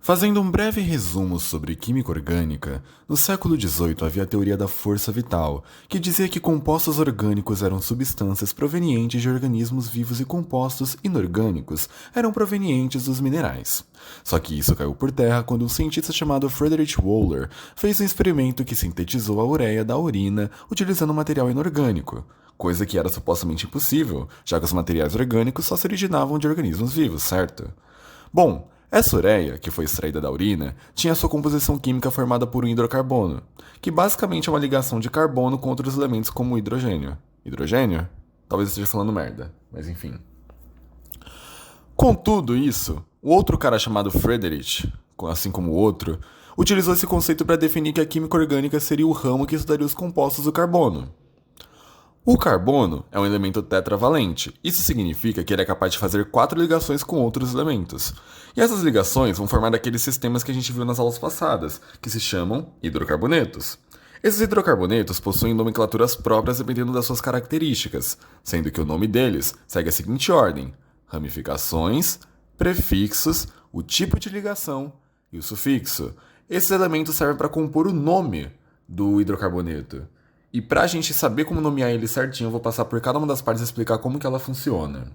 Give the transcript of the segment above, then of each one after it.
Fazendo um breve resumo sobre química orgânica, no século XVIII havia a teoria da força vital, que dizia que compostos orgânicos eram substâncias provenientes de organismos vivos e compostos inorgânicos eram provenientes dos minerais. Só que isso caiu por terra quando um cientista chamado Friedrich Wöhler fez um experimento que sintetizou a ureia da urina utilizando material inorgânico, coisa que era supostamente impossível, já que os materiais orgânicos só se originavam de organismos vivos, certo? Bom, essa ureia, que foi extraída da urina, tinha sua composição química formada por um hidrocarbono, que basicamente é uma ligação de carbono com outros elementos como o hidrogênio. Hidrogênio? Talvez eu esteja falando merda, mas enfim. Com tudo isso, o outro cara chamado Friedrich, assim como o outro, utilizou esse conceito para definir que a química orgânica seria o ramo que estudaria os compostos do carbono. O carbono é um elemento tetravalente. Isso significa que ele é capaz de fazer 4 ligações com outros elementos. E essas ligações vão formar aqueles sistemas que a gente viu nas aulas passadas, que se chamam hidrocarbonetos. Esses hidrocarbonetos possuem nomenclaturas próprias dependendo das suas características, sendo que o nome deles segue a seguinte ordem: ramificações, prefixos, o tipo de ligação e o sufixo. Esses elementos servem para compor o nome do hidrocarboneto. E pra gente saber como nomear ele certinho, eu vou passar por cada uma das partes e explicar como que ela funciona.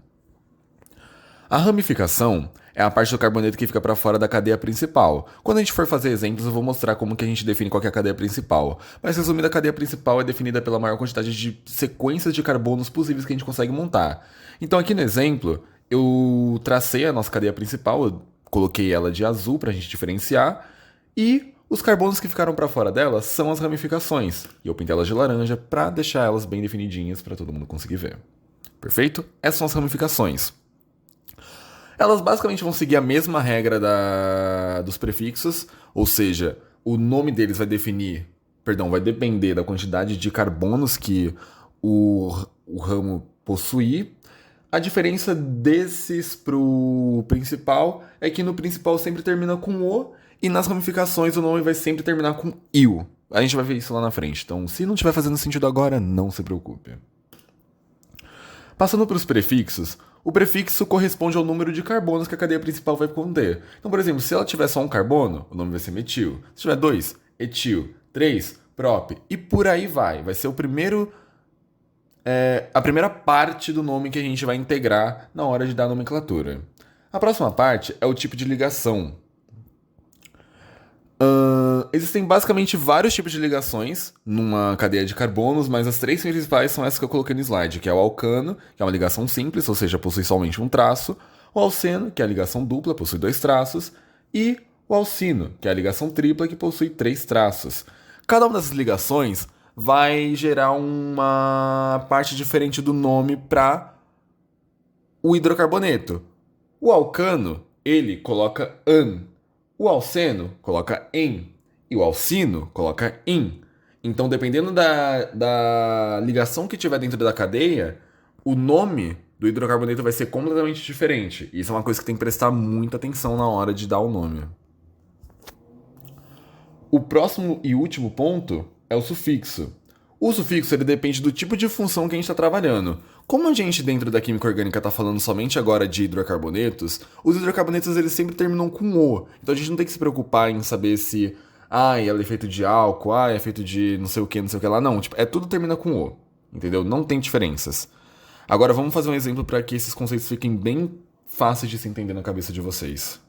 A ramificação é a parte do carboneto que fica para fora da cadeia principal. Quando a gente for fazer exemplos, eu vou mostrar como que a gente define qual que é a cadeia principal. Mas resumida, a cadeia principal é definida pela maior quantidade de sequências de carbonos possíveis que a gente consegue montar. Então aqui no exemplo, eu tracei a nossa cadeia principal, eu coloquei ela de azul para a gente diferenciar, e os carbonos que ficaram para fora dela são as ramificações, e eu pintei elas de laranja para deixar elas bem definidinhas para todo mundo conseguir ver. Perfeito? Essas são as ramificações. Elas basicamente vão seguir a mesma regra dos prefixos, ou seja, o nome deles vai depender da quantidade de carbonos que o ramo possuir. A diferença desses pro principal é que no principal sempre termina com o, e nas ramificações o nome vai sempre terminar com il. A gente vai ver isso lá na frente, então se não estiver fazendo sentido agora, não se preocupe. Passando para os prefixos, o prefixo corresponde ao número de carbonos que a cadeia principal vai conter. Então, por exemplo, se ela tiver só um carbono, o nome vai ser metil. Se tiver 2, etil. 3, prop. E por aí vai. Vai ser a primeira parte do nome que a gente vai integrar na hora de dar a nomenclatura. A próxima parte é o tipo de ligação. Existem basicamente vários tipos de ligações numa cadeia de carbonos, mas as 3 principais são essas que eu coloquei no slide, que é o alcano, que é uma ligação simples, ou seja, possui somente um traço, o alceno, que é a ligação dupla, possui 2 traços, e o alcino, que é a ligação tripla, que possui 3 traços. Cada uma dessas ligações vai gerar uma parte diferente do nome para o hidrocarboneto. O alcano, ele coloca an. O alceno coloca em e o alcino coloca in. Então, dependendo da ligação que tiver dentro da cadeia, o nome do hidrocarboneto vai ser completamente diferente. Isso é uma coisa que tem que prestar muita atenção na hora de dar o nome. O próximo e último ponto é o sufixo. O sufixo ele depende do tipo de função que a gente está trabalhando. Como a gente dentro da química orgânica está falando somente agora de hidrocarbonetos, os hidrocarbonetos eles sempre terminam com o. Então a gente não tem que se preocupar em saber se ela é feito de álcool, é feito de não sei o que lá. Não, tipo, tudo termina com o. Entendeu? Não tem diferenças. Agora vamos fazer um exemplo para que esses conceitos fiquem bem fáceis de se entender na cabeça de vocês.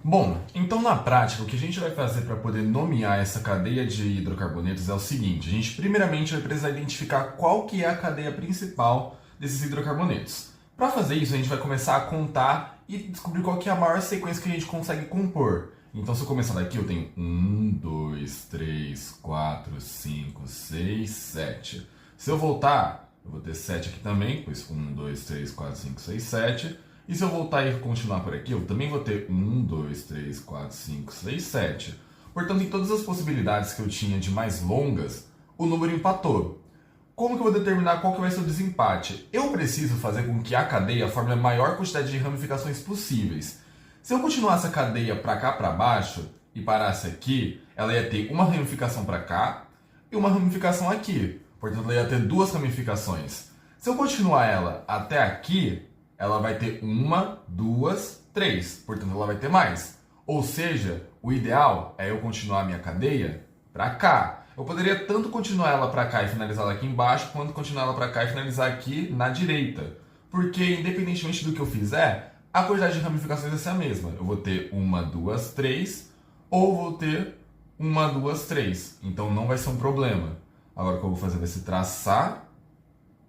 Bom, então na prática, o que a gente vai fazer para poder nomear essa cadeia de hidrocarbonetos é o seguinte: a gente primeiramente vai precisar identificar qual que é a cadeia principal desses hidrocarbonetos. Para fazer isso, a gente vai começar a contar e descobrir qual que é a maior sequência que a gente consegue compor. Então, se eu começar daqui, eu tenho 1, 2, 3, 4, 5, 6, 7. Se eu voltar, eu vou ter 7 aqui também, pois 1, 2, 3, 4, 5, 6, 7. E se eu voltar e continuar por aqui, eu também vou ter 1, 2, 3, 4, 5, 6, 7. Portanto, em todas as possibilidades que eu tinha de mais longas, o número empatou. Como que eu vou determinar qual que vai ser o desempate? Eu preciso fazer com que a cadeia forme a maior quantidade de ramificações possíveis. Se eu continuar essa cadeia para cá para baixo e parasse aqui, ela ia ter uma ramificação para cá e uma ramificação aqui. Portanto, ela ia ter 2 ramificações. Se eu continuar ela até aqui, ela vai ter 1, 2, 3. Portanto, ela vai ter mais. Ou seja, o ideal é eu continuar a minha cadeia para cá. Eu poderia tanto continuar ela para cá e finalizar ela aqui embaixo, quanto continuar ela para cá e finalizar aqui na direita. Porque, independentemente do que eu fizer, a quantidade de ramificações vai ser a mesma. Eu vou ter 1, 2, 3, ou vou ter 1, 2, 3. Então não vai ser um problema. Agora o que eu vou fazer vai ser traçar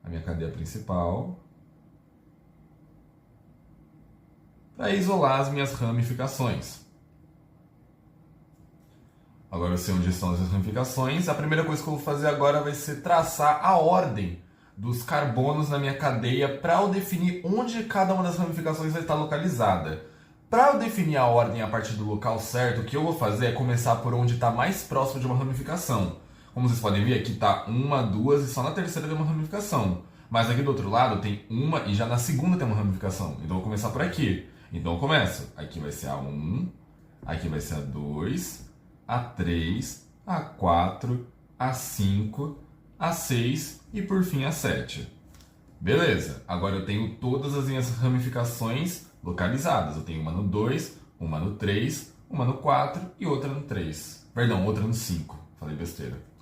a minha cadeia principal para isolar as minhas ramificações. Agora eu sei onde estão as ramificações. A primeira coisa que eu vou fazer agora vai ser traçar a ordem dos carbonos na minha cadeia para eu definir onde cada uma das ramificações vai estar localizada. Para eu definir a ordem a partir do local certo, o que eu vou fazer é começar por onde está mais próximo de uma ramificação. Como vocês podem ver, aqui está 1, 2 e só na terceira tem uma ramificação. Mas aqui do outro lado tem uma e já na segunda tem uma ramificação. Então eu vou começar por aqui. Então eu começo. Aqui vai ser a 1, aqui vai ser a 2, a 3, a 4, a 5, a 6 e por fim a 7. Beleza, agora eu tenho todas as minhas ramificações localizadas. Eu tenho uma no 2, uma no 3, uma no 4 e outra no 3. Perdão, outra no 5. Falei besteira.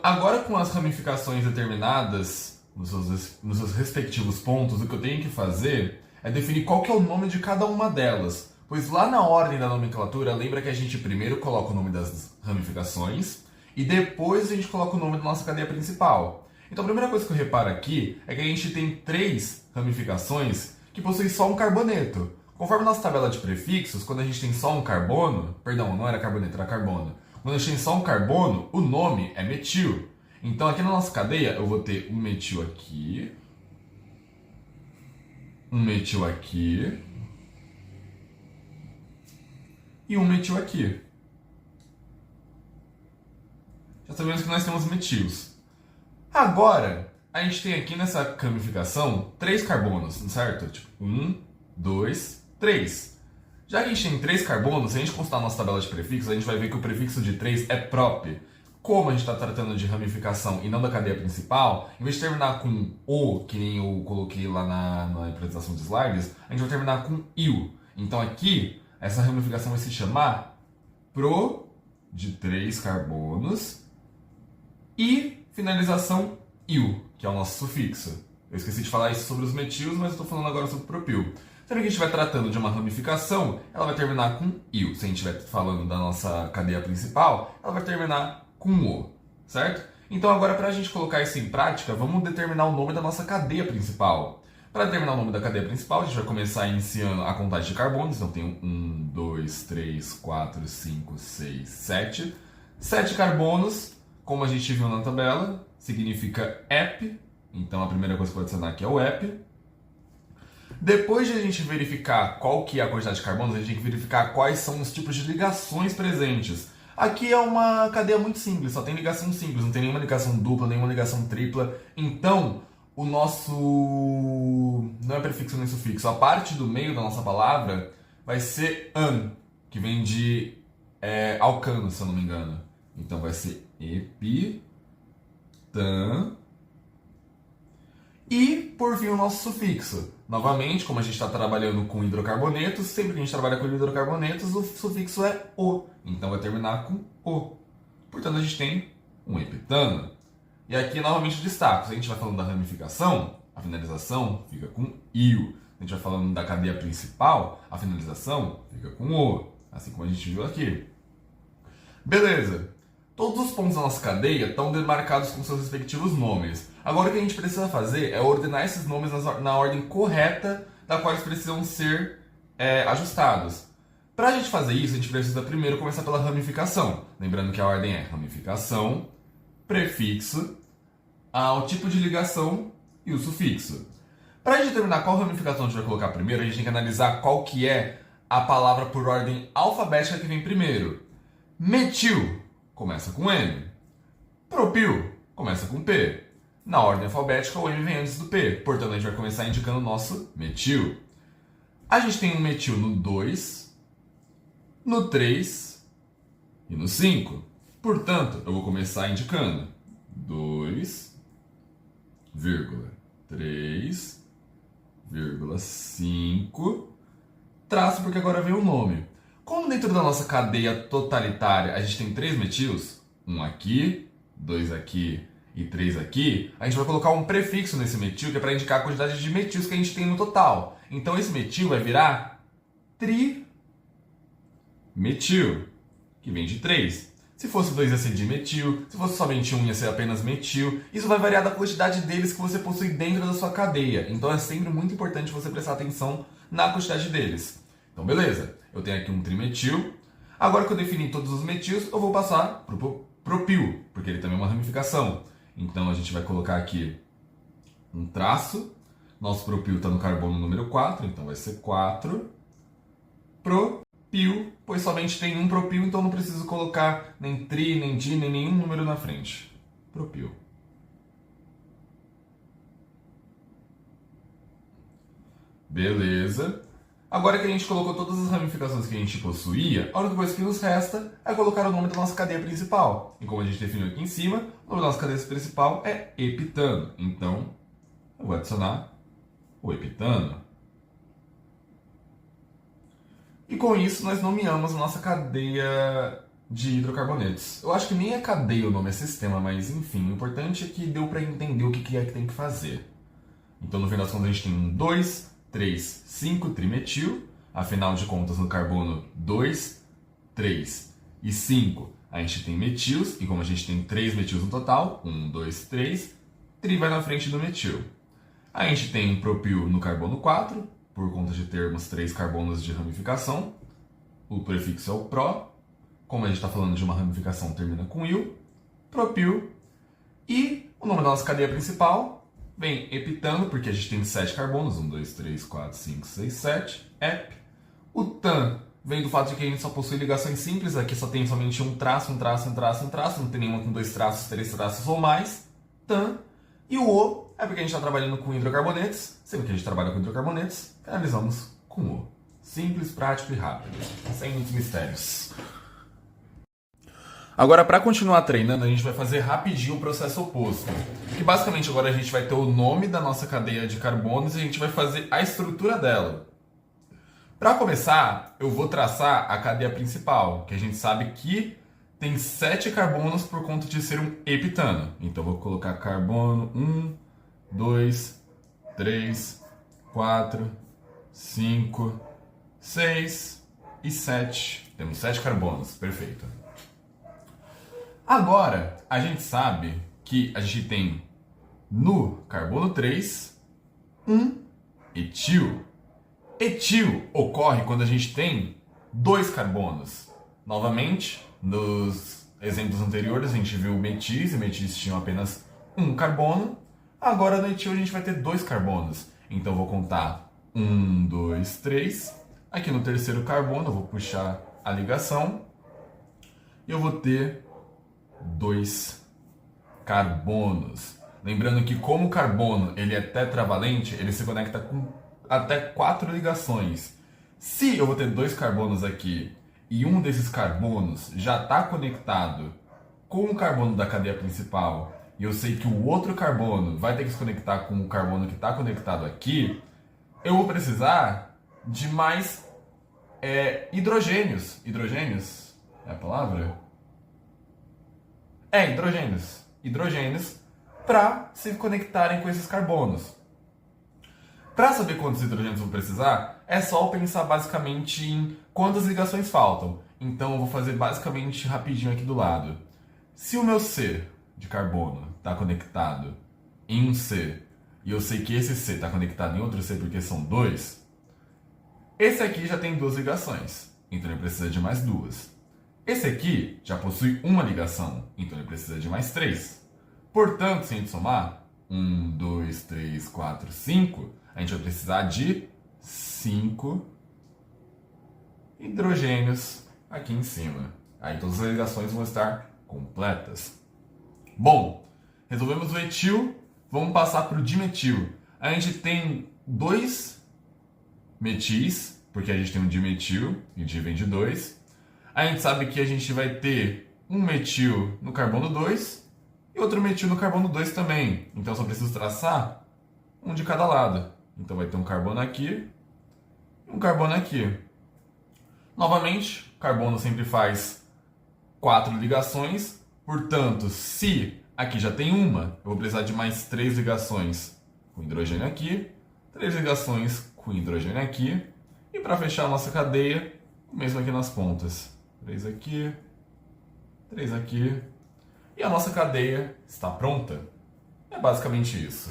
Agora com as ramificações determinadas nos seus respectivos pontos, o que eu tenho que fazer é definir qual que é o nome de cada uma delas. Pois lá na ordem da nomenclatura, lembra que a gente primeiro coloca o nome das ramificações e depois a gente coloca o nome da nossa cadeia principal. Então a primeira coisa que eu reparo aqui é que a gente tem 3 ramificações que possuem só um carboneto. Conforme nossa tabela de prefixos, quando a gente tem só um carbono, perdão, não era carboneto, era carbono. Quando a gente tem só um carbono, o nome é metil. Então aqui na nossa cadeia eu vou ter um metil aqui, um metil aqui e um metil aqui. Já sabemos que nós temos metils. Agora, a gente tem aqui nessa ramificação 3 carbonos, certo? Tipo, 1, 2, 3. Já que a gente tem 3 carbonos, se a gente consultar a nossa tabela de prefixos, a gente vai ver que o prefixo de 3 é prop. Como a gente está tratando de ramificação e não da cadeia principal, em vez de terminar com o, que nem eu coloquei lá na apresentação de slides, a gente vai terminar com il. Então aqui, essa ramificação vai se chamar pro, de 3 carbonos, e finalização il, que é o nosso sufixo. Eu esqueci de falar isso sobre os metils, mas eu estou falando agora sobre o propil. Sempre que a gente estiver tratando de uma ramificação, ela vai terminar com il. Se a gente estiver falando da nossa cadeia principal, ela vai terminar com o, certo? Então agora, para a gente colocar isso em prática, vamos determinar o nome da nossa cadeia principal. Para determinar o nome da cadeia principal, a gente vai começar iniciando a contagem de carbonos. Então tem 1, 2, 3, 4, 5, 6, 7. 7 carbonos, como a gente viu na tabela, significa ep. Então a primeira coisa que eu vou adicionar aqui é o ep. Depois de a gente verificar qual que é a quantidade de carbonos, a gente tem que verificar quais são os tipos de ligações presentes. Aqui é uma cadeia muito simples, só tem ligação simples, não tem nenhuma ligação dupla, nenhuma ligação tripla. Então, o nosso... não é prefixo nem sufixo, a parte do meio da nossa palavra vai ser an, que vem de alcano, se eu não me engano. Então vai ser epi, tan... E, por fim, o nosso sufixo. Novamente, como a gente está trabalhando com hidrocarbonetos, sempre que a gente trabalha com hidrocarbonetos, o sufixo é o. Então vai terminar com o. Portanto, a gente tem um epitano. E aqui, novamente, eu destaco. Se a gente vai falando da ramificação, a finalização fica com il. Se a gente vai falando da cadeia principal, a finalização fica com o. Assim como a gente viu aqui. Beleza. Todos os pontos da nossa cadeia estão demarcados com seus respectivos nomes. Agora o que a gente precisa fazer é ordenar esses nomes na ordem correta da qual eles precisam ser ajustados. Para a gente fazer isso, a gente precisa primeiro começar pela ramificação. Lembrando que a ordem é ramificação, prefixo, o tipo de ligação e o sufixo. Para a gente determinar qual ramificação a gente vai colocar primeiro, a gente tem que analisar qual que é a palavra por ordem alfabética que vem primeiro. Metil começa com M. Propil começa com P. Na ordem alfabética, o M vem antes do P. Portanto, a gente vai começar indicando o nosso metil. A gente tem um metil no 2, no 3 e no 5. Portanto, eu vou começar indicando 2, 3,5, traço porque agora vem o nome. Como dentro da nossa cadeia totalitária a gente tem 3 metilos, um aqui, 2 aqui e 3 aqui, a gente vai colocar um prefixo nesse metil que é para indicar a quantidade de metilos que a gente tem no total. Então esse metil vai virar trimetil, que vem de 3. Se fosse 2 ia ser dimetil, se fosse somente 1 ia ser apenas metil. Isso vai variar da quantidade deles que você possui dentro da sua cadeia. Então é sempre muito importante você prestar atenção na quantidade deles. Então beleza, eu tenho aqui um trimetil. Agora que eu defini todos os metils, eu vou passar para o propil, porque ele também é uma ramificação. Então a gente vai colocar aqui um traço. Nosso propil está no carbono número 4, então vai ser 4. Propil, pois somente tem um propil, então não preciso colocar nem tri, nem di, nem nenhum número na frente. Propil. Beleza. Agora que a gente colocou todas as ramificações que a gente possuía, a única coisa que nos resta é colocar o nome da nossa cadeia principal. E como a gente definiu aqui em cima, o nome da nossa cadeia principal é epitano. Então, eu vou adicionar o epitano. E com isso, nós nomeamos a nossa cadeia de hidrocarbonetos. Eu acho que nem é cadeia o nome, é sistema, mas enfim, o importante é que deu para entender o que é que tem que fazer. Então, no fim das contas, a gente tem um 2, 3, 5 trimetil. Afinal de contas, no carbono 2, 3 e 5, a gente tem metilos. E como a gente tem 3 metilos no total, 1, 2, 3, tri vai na frente do metil. A gente tem um propil no carbono 4, por conta de termos 3 carbonos de ramificação. O prefixo é o pro. Como a gente está falando de uma ramificação, termina com il. Propil. E o nome da nossa cadeia principal vem epitano, porque a gente tem 7 carbonos. 1, 2, 3, 4, 5, 6, 7. Ep. O tan vem do fato de que a gente só possui ligações simples. Aqui só tem somente um traço, um traço, um traço, um traço. Não tem nenhuma com 2 traços, 3 traços ou mais. Tan. E o O é porque a gente está trabalhando com hidrocarbonetos. Sempre que a gente trabalha com hidrocarbonetos, finalizamos com O. Simples, prático e rápido. Sem muitos mistérios. Agora, para continuar treinando, a gente vai fazer rapidinho o processo oposto. Que basicamente agora a gente vai ter o nome da nossa cadeia de carbonos e a gente vai fazer a estrutura dela. Para começar, eu vou traçar a cadeia principal, que a gente sabe que tem 7 carbonos por conta de ser um epitano. Então, eu vou colocar carbono 1, 2, 3, 4, 5, 6 e 7. Temos 7 carbonos, perfeito. Agora, a gente sabe que a gente tem no carbono 3 um etil. Etil ocorre quando a gente tem 2 carbonos. Novamente, nos exemplos anteriores a gente viu metis, e metis tinham apenas um carbono. Agora no etil a gente vai ter 2 carbonos. Então eu vou contar 1, 2, 3. Aqui no terceiro carbono eu vou puxar a ligação. E eu vou ter 2 carbonos. Lembrando que como o carbono ele é tetravalente, ele se conecta com até 4 ligações. Se eu vou ter 2 carbonos aqui e um desses carbonos já está conectado com o carbono da cadeia principal e eu sei que o outro carbono vai ter que se conectar com o carbono que está conectado aqui, eu vou precisar de mais hidrogênios. Hidrogênios é a palavra? Hidrogênios. Hidrogênios para se conectarem com esses carbonos. Para saber quantos hidrogênios eu vou precisar, é só eu pensar basicamente em quantas ligações faltam. Então eu vou fazer basicamente rapidinho aqui do lado. Se o meu C de carbono está conectado em um C e eu sei que esse C está conectado em outro C porque são 2, esse aqui já tem 2 ligações, então ele precisa de mais 2. Esse aqui já possui uma ligação, então ele precisa de mais 3. Portanto, se a gente somar 1, 2, 3, 4, 5, a gente vai precisar de 5 hidrogênios aqui em cima. Aí todas as ligações vão estar completas. Bom, resolvemos o etil, vamos passar para o dimetil. A gente tem 2 metis, porque a gente tem um dimetil, e di vem de 2. A gente sabe que a gente vai ter um metil no carbono 2 e outro metil no carbono 2 também. Então só preciso traçar um de cada lado. Então vai ter um carbono aqui e um carbono aqui. Novamente, carbono sempre faz 4 ligações. Portanto, se aqui já tem uma, eu vou precisar de mais 3 ligações com hidrogênio aqui, 3 ligações com hidrogênio aqui. E para fechar a nossa cadeia, o mesmo aqui nas pontas. 3 aqui, 3 aqui. E a nossa cadeia está pronta. É basicamente isso.